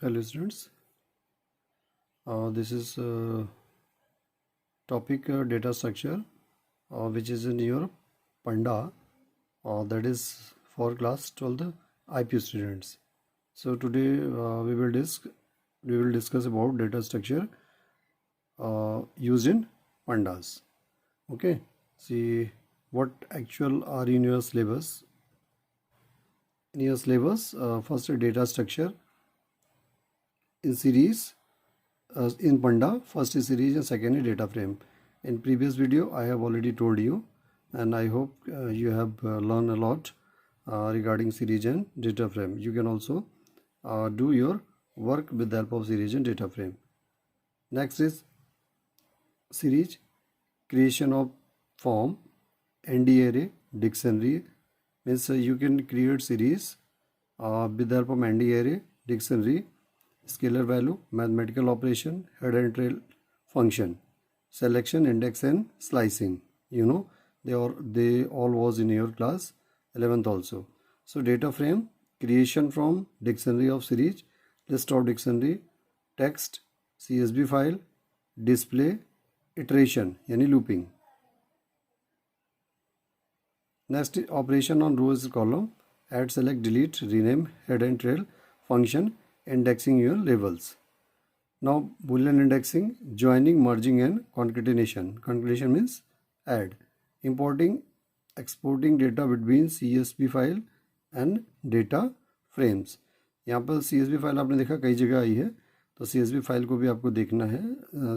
Hello students, this is topic data structure which is in your Panda that is for class 12th IPU students. So today we will discuss about data structure used in Pandas. Okay, see what actual are in your syllabus. In your syllabus, first data structure in series in Panda, first is series and second is data frame. In previous video I have already told you, and I hope you have learned a lot regarding series and data frame. You can also do your work with the help of series and data frame. Next is series, creation of form, ND array, dictionary. Means you can create series with the help of ND array, dictionary, scalar value, mathematical operation, head and tail function, selection, index and slicing. You know, they all was in your class 11th also. So data frame, creation from dictionary of series, list of dictionary, text, CSV file, display, iteration yani looping. Next operation on rows column, add, select, delete, rename, head and tail function, indexing your labels. Now Boolean indexing, joining, merging and concatenation. Concatenation means add. Importing, exporting data between CSV file and data frames. यहाँ पर CSV file आपने देखा कई जगह आई है, तो CSV file को भी आपको देखना है.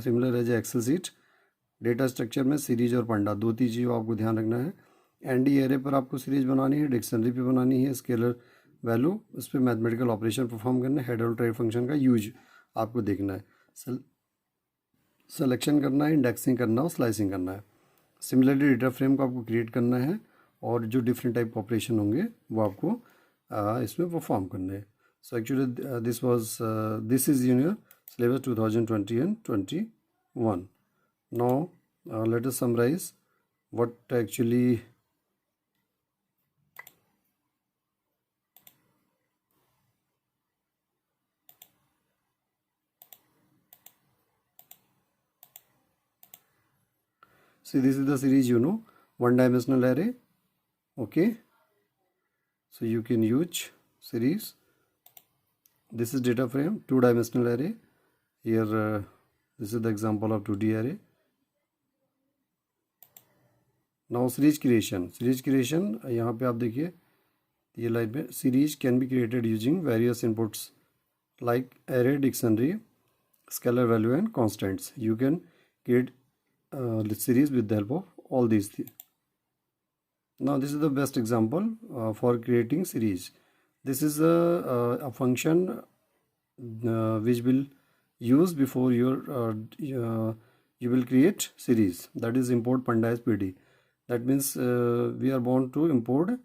Similar as excel sheet, data structure में सीरीज और पंडा दो तीन चीज़ों आपको ध्यान रखना है. एनडी एरे पर आपको सीरीज बनानी है, डिक्शनरी पे बनानी है, स्केलर वैल्यू उस पर मैथमेटिकल ऑपरेशन परफॉर्म करना है, हेड और टेल फंक्शन का यूज आपको देखना है, सिलेक्शन करना है, इंडेक्सिंग करना है, स्लाइसिंग करना है. सिमिलरली डेटा फ्रेम को आपको क्रिएट करना है और जो डिफरेंट टाइप ऑपरेशन होंगे वो आपको इसमें परफॉर्म करने हैं. So actually this is in your syllabus 2020 and 21. Now let us summarise what actually see, this is the series, you know, one dimensional array. Okay, so you can use series. This is data frame, two dimensional array. Here this is the example of 2D array. Now series creation यहाँ पे आप देखिए ये line में, series can be created using various inputs like array, dictionary, scalar value and constants. You can create series with the help of all these things. Now this is the best example for creating series. This is a function which will use before your you will create series, that is import panda as pd. That means we are bound to import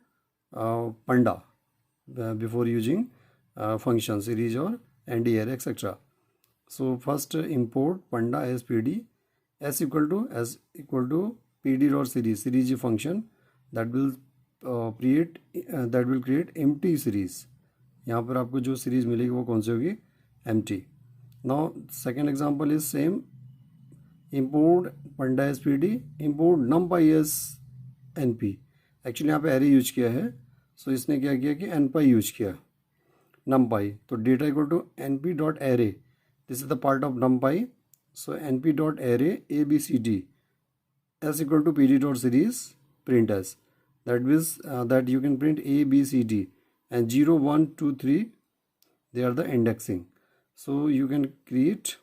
panda before using function series or nd array etc. So first import panda as pd, s equal to pd dot series function that will create empty series. यहाँ पर आपको जो series मिलेगी वो कौन सी होगी, empty. Now second example is same, import panda as pd, import numpy as np. Actually यहाँ पे एरे यूज किया है, सो इसने क्या किया कि npy यूज किया, numpy. तो data equal to np dot array, this is the part of numpy. So np dot array abcd s equal to pd dot series print s. That means that you can print a b c d and 0 1 2 3 they are the indexing. So you can create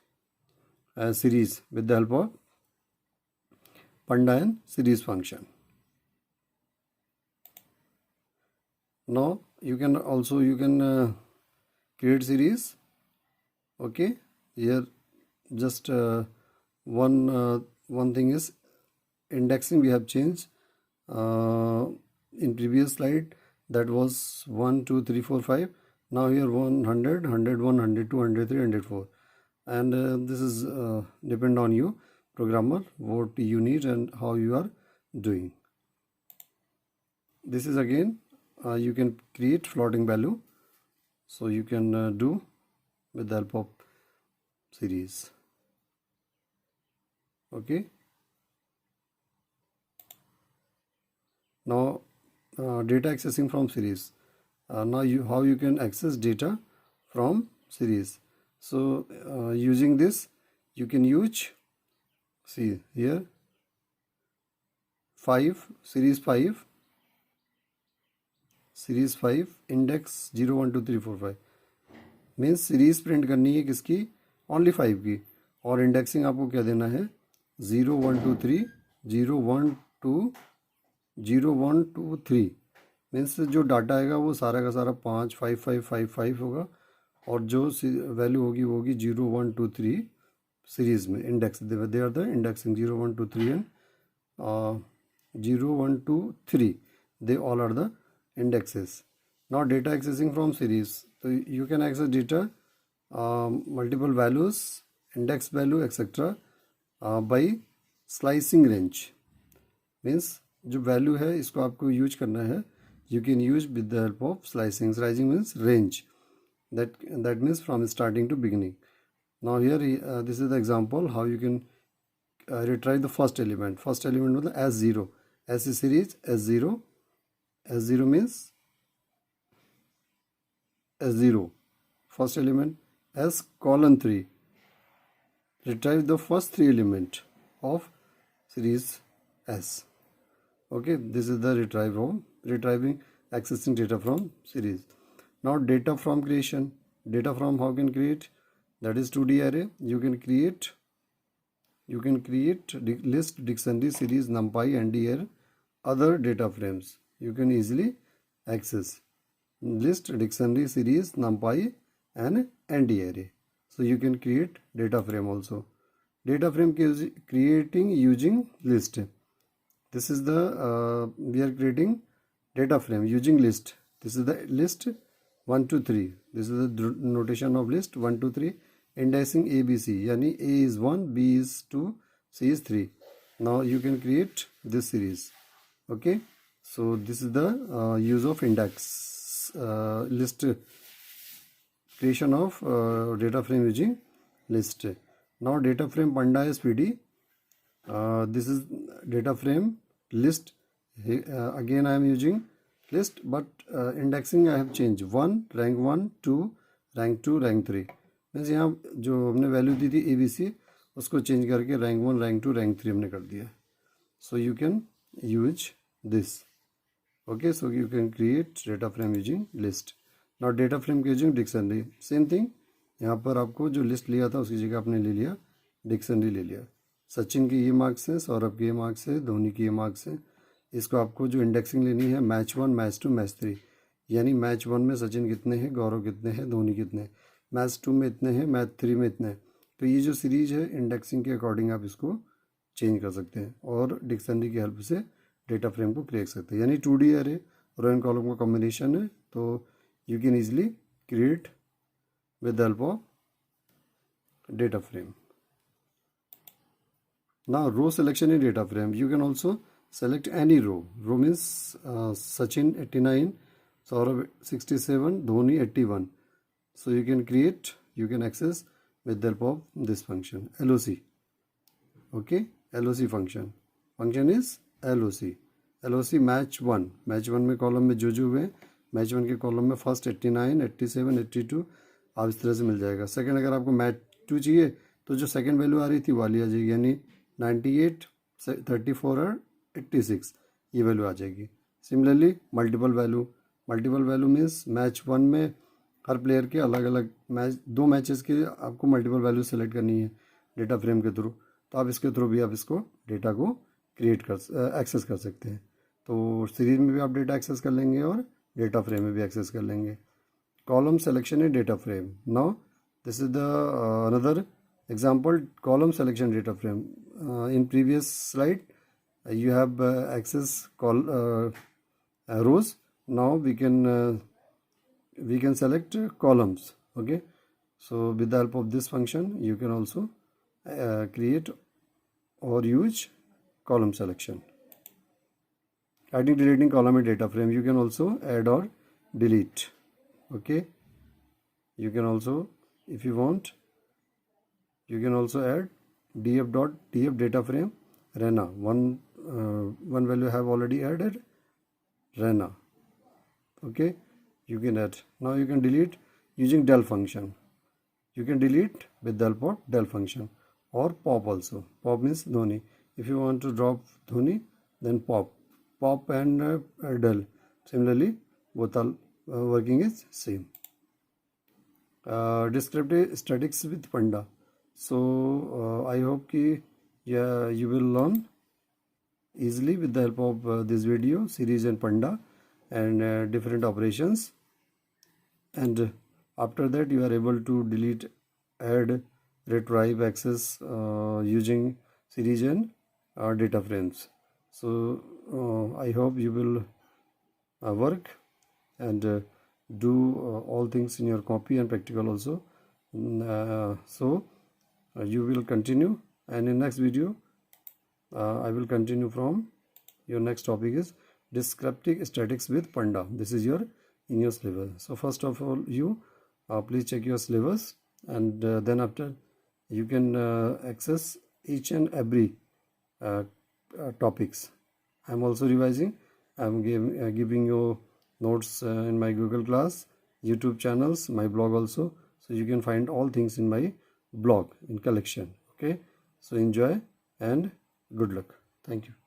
a series with the help of panda and series function. Now you can create series. Okay, here just one thing is indexing we have changed. In previous slide that was 1 2 3 4 5. Now here 100 101 102 103 104, and this is depend on you programmer what you need and how you are doing. This is again you can create floating value, so you can do with the help of series. Okay, now data accessing from series. Now how you can access data from series. So using this you can use, see here, 5 series 5 index 0 1 2 3 4 5 means series print करनी है किसकी, only 5 की, और indexing आपको क्या देना है 0 1 2 3 0 1 2 0 1 2 3 means जो डाटा आएगा वो सारा का सारा 5 5 5 5 5 होगा, और जो वैल्यू होगी वो होगी 0 1 2 3 सीरीज में index they are the indexing 0 1 2 3 and 0 1 2 3 they all are the indexes. Now data accessing from series, so you can access data multiple values, index value etc. By slicing range, means जो value है इसको आपको use करना है, you can use with the help of slicing. Slicing means range, that means from starting to beginning. Now here this is the example how you can retrieve the first element. First element मतलब S0, S is series S0, S0 means S0, first element. S colon 3, retrieve the first 3 element of series S. Okay, this is the retrieving accessing data from series. Now data from creation. Data from how can create, that is 2D array. You can create list, dictionary, series, numpy, ND, other data frames. You can easily access list, dictionary, series, numpy and ND array. So you can create data frame also. Data frame creating using list. This is the we are creating data frame using list. This is the list 1 2 3. This is the notation of list 1 2 3. Indexing ABC, yani A is 1, B is 2, C is 3. Now you can create this series. Okay, so this is the use of index list, creation of data frame using list. Now data frame panda is PD. This is data frame list. Again I am using list, but indexing I have changed 1 rank 1 2 rank 2 rank 3. Means यहाँ जो हमने value दी थी ABC उसको change करके rank 1 rank 2 rank 3 हमने कर दिया. So you can use this. Okay, so you can create data frame using list. Not data frame using dictionary. Same thing, यहाँ पर आपको जो लिस्ट लिया था उसकी जगह आपने ले लिया डिक्शनरी ले लिया. सचिन के ये मार्क्स हैं, सौरभ के ये मार्क्स हैं, धोनी के ये मार्क्स हैं. इसको आपको जो इंडेक्सिंग लेनी है मैच 1 मैच 2 मैच 3, यानी मैच 1 में सचिन कितने हैं, गौरव कितने हैं, धोनी कितने हैं, मैच 2 में इतने हैं, मैच 3 में इतने हैं. तो ये जो सीरीज है इंडेक्सिंग के अकॉर्डिंग आप इसको चेंज कर सकते हैं और डिक्शनरी की हेल्प से डेटा फ्रेम को क्रिएट सकते हैं. यानी 2D array row and column का कॉम्बिनेशन है, तो you can easily create with the help of data frame. Now row selection in data frame. You can also select any row. Row means Sachin 89, Saurabh 67, Dhoni 81. So you can create, you can access with the help of this function LOC. Okay, LOC function. Function is LOC. LOC match 1. match 1 में column में जो हुए match 1 के column में first 89 87 82 आप इस तरह से मिल जाएगा. सेकंड अगर आपको match 2 चाहिए तो जो सेकंड वैल्यू आ रही थी वाली आ जाएगी, यानी 98 34 और 86 ये वैल्यू आ जाएगी. Similarly multiple value means match 1 में हर प्लेयर के अलग अलग मैच, 2 मैचेस के आपको मल्टीपल वैल्यू सेलेक्ट करनी है डेटा फ्रेम के थ्रू, तो आप इसके थ्रू भी आप इसको डेटा को एक्सेस कर सकते हैं. तो सीरीज में भी आप डेटा एक्सेस कर लेंगे और डेटा फ्रेम में भी एक्सेस कर लेंगे. Column selection in data frame. Now this is the another example, column selection data frame. In previous slide you have access rows. Now we can select columns. Okay, so with the help of this function you can also create or use column selection. Adding deleting column in data frame. You can also add or delete. Okay, you can also If you want, you can also add df data frame Rena. One value I have already added, Rena. Okay, you can add. Now you can delete using del function. You can delete with the help of del function or pop also. Pop means Dhoni. If you want to drop Dhoni, then pop and del. Similarly, both are working is same. Descriptive statics with Panda. So I hope you will learn easily with the help of this video series and Panda and different operations, and after that you are able to delete, add, retrieve, access using series and data frames. So I hope you will work and do all things in your copy and practical also. So you will continue, and in next video I will continue from your next topic is descriptive statics with Panda. This is your in your syllabus. So first of all, you please check your syllabus, and then after you can access each and every topics. I am also revising. I am giving you notes in my Google Class, YouTube channels, my blog also. So you can find all things in my blog in collection. Okay, so enjoy and good luck. Thank you.